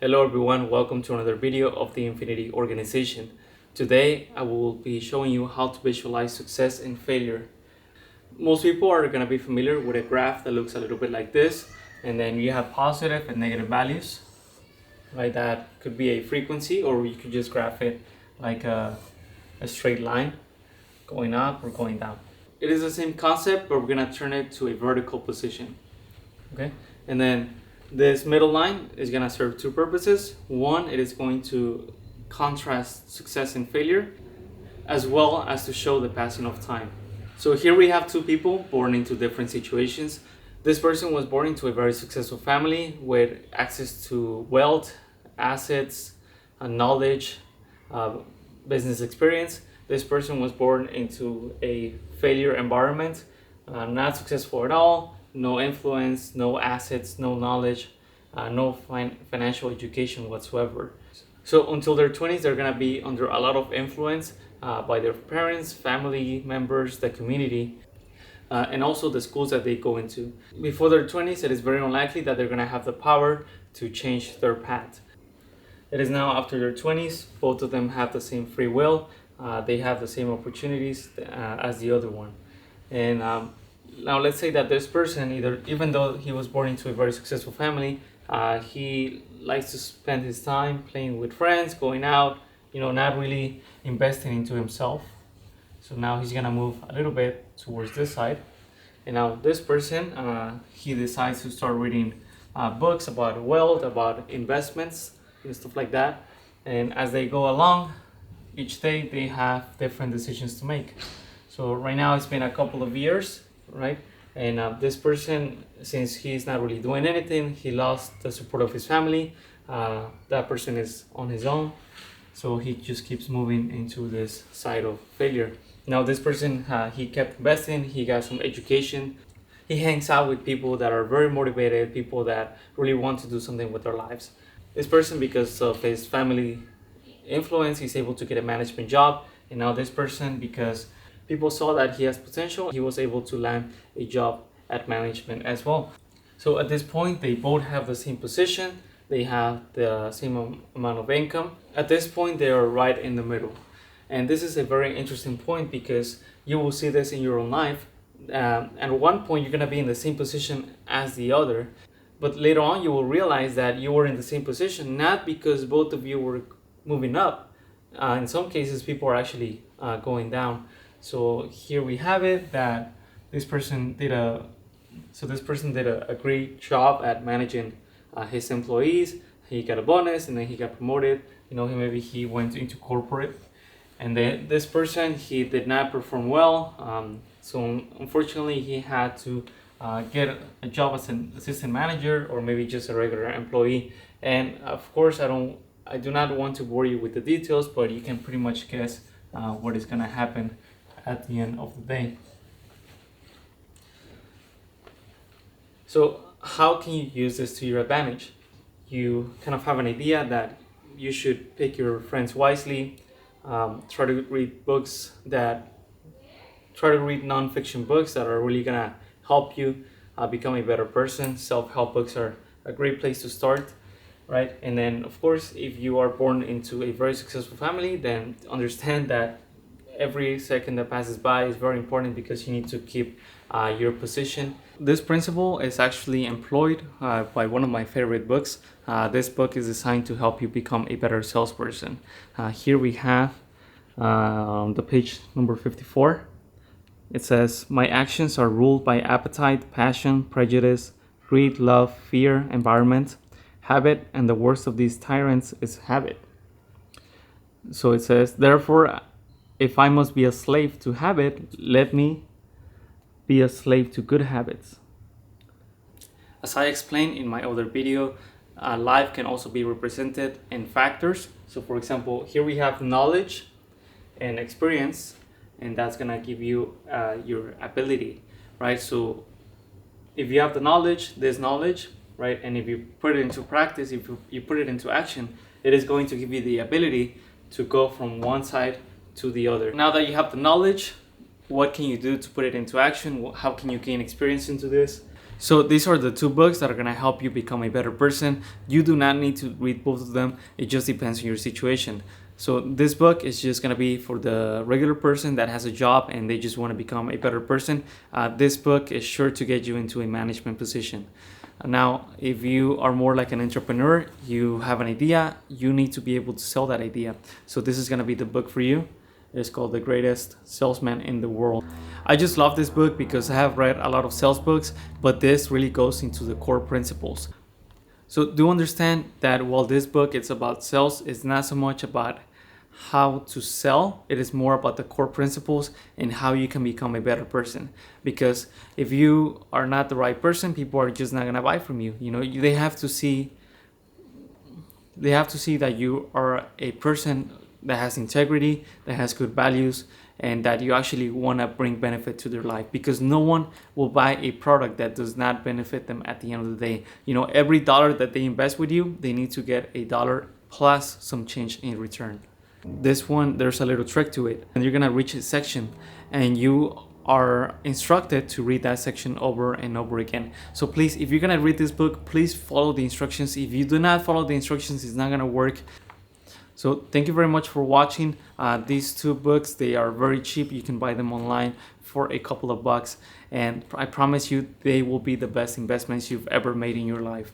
Hello everyone, welcome to another video of the Infinity Organization. Today I will be showing you how to visualize success and failure. Most people are going to be familiar with a graph that looks a little bit like this, and then you have positive and negative values, right? That could be a frequency, or you could just graph it like a straight line going up or going down. It is the same concept, but we're going to turn it to a vertical position. Okay, and then this middle line is going to serve two purposes. One, it is going to contrast success and failure, as well as to show the passing of time. So here we have two people born into different situations. This person was born into a very successful family with access to wealth, assets, knowledge, business experience. This person was born into a failure environment, not successful at all. No influence, no assets, no knowledge, no financial education whatsoever. So until their 20s, they're gonna be under a lot of influence by their parents, family members, the community, and also the schools that they go into. Before their 20s, it is very unlikely that they're gonna have the power to change their path. It is now after their 20s, both of them have the same free will, they have the same opportunities as the other one. And now let's say that this person, even though he was born into a very successful family, he likes to spend his time playing with friends, going out, not really investing into himself. So now he's gonna move a little bit towards this side. And now this person, he decides to start reading books about wealth, about investments, and stuff like that. And as they go along, each day they have different decisions to make. So right now it's been a couple of years, right? And this person, since he's not really doing anything, he lost the support of his family. That person is on his own, so he just keeps moving into this side of failure. Now this person, he kept investing, he got some education, he hangs out with people that are very motivated, people that really want to do something with their lives. This person, because of his family influence, he's able to get a management job. And now this person, because people saw that he has potential, he was able to land a job at management as well. So at this point, they both have the same position, they have the same amount of income. At this point, they are right in the middle. And this is a very interesting point because you will see this in your own life. At one point, you're gonna be in the same position as the other, but later on, you will realize that you were in the same position, not because both of you were moving up. In some cases, people are actually going down. So here we have it that this person did a great job at managing his employees. He got a bonus and then he got promoted. Maybe he went into corporate. And then this person, he did not perform well. So unfortunately, he had to get a job as an assistant manager or maybe just a regular employee. And of course, I do not want to bore you with the details, but you can pretty much guess what is gonna happen at the end of the day. So how can you use this to your advantage? You kind of have an idea that you should pick your friends wisely, try to read non-fiction books that are really gonna help you become a better person. Self-help books are a great place to start, right? And then of course, if you are born into a very successful family, then understand that every second that passes by is very important because you need to keep your position. This principle is actually employed by one of my favorite books. This book is designed to help you become a better salesperson. Here we have the page number 54. It says, "My actions are ruled by appetite, passion, prejudice, greed, love, fear, environment, habit, and the worst of these tyrants is habit." So it says, "Therefore, if I must be a slave to habit, let me be a slave to good habits." As I explained in my other video, life can also be represented in factors. So for example, here we have knowledge and experience, and that's gonna give you your ability, right? So if you have the knowledge, this knowledge, right? And if you put it into practice, if you put it into action, it is going to give you the ability to go from one side to the other. Now that you have the knowledge, what can you do to put it into action? How can you gain experience into this? So these are the two books that are going to help you become a better person. You do not need to read both of them. It just depends on your situation. So this book is just going to be for the regular person that has a job and they just want to become a better person. This book is sure to get you into a management position. Now, if you are more like an entrepreneur, you have an idea, you need to be able to sell that idea. So this is going to be the book for you. It's called The Greatest Salesman in the World. I just love this book because I have read a lot of sales books, but this really goes into the core principles. So do understand that while this book is about sales, it's not so much about how to sell. It is more about the core principles and how you can become a better person. Because if you are not the right person, people are just not gonna buy from you. You know, they have to see that you are a person that has integrity, that has good values, and that you actually want to bring benefit to their life, because no one will buy a product that does not benefit them at the end of the day. You know, every dollar that they invest with you, they need to get a dollar plus some change in return. This one, there's a little trick to it, and you're gonna reach a section and you are instructed to read that section over and over again. So please, if you're gonna read this book, please follow the instructions. If you do not follow the instructions, it's not gonna work. So thank you very much for watching. These two books, they are very cheap. You can buy them online for a couple of bucks, and I promise you they will be the best investments you've ever made in your life.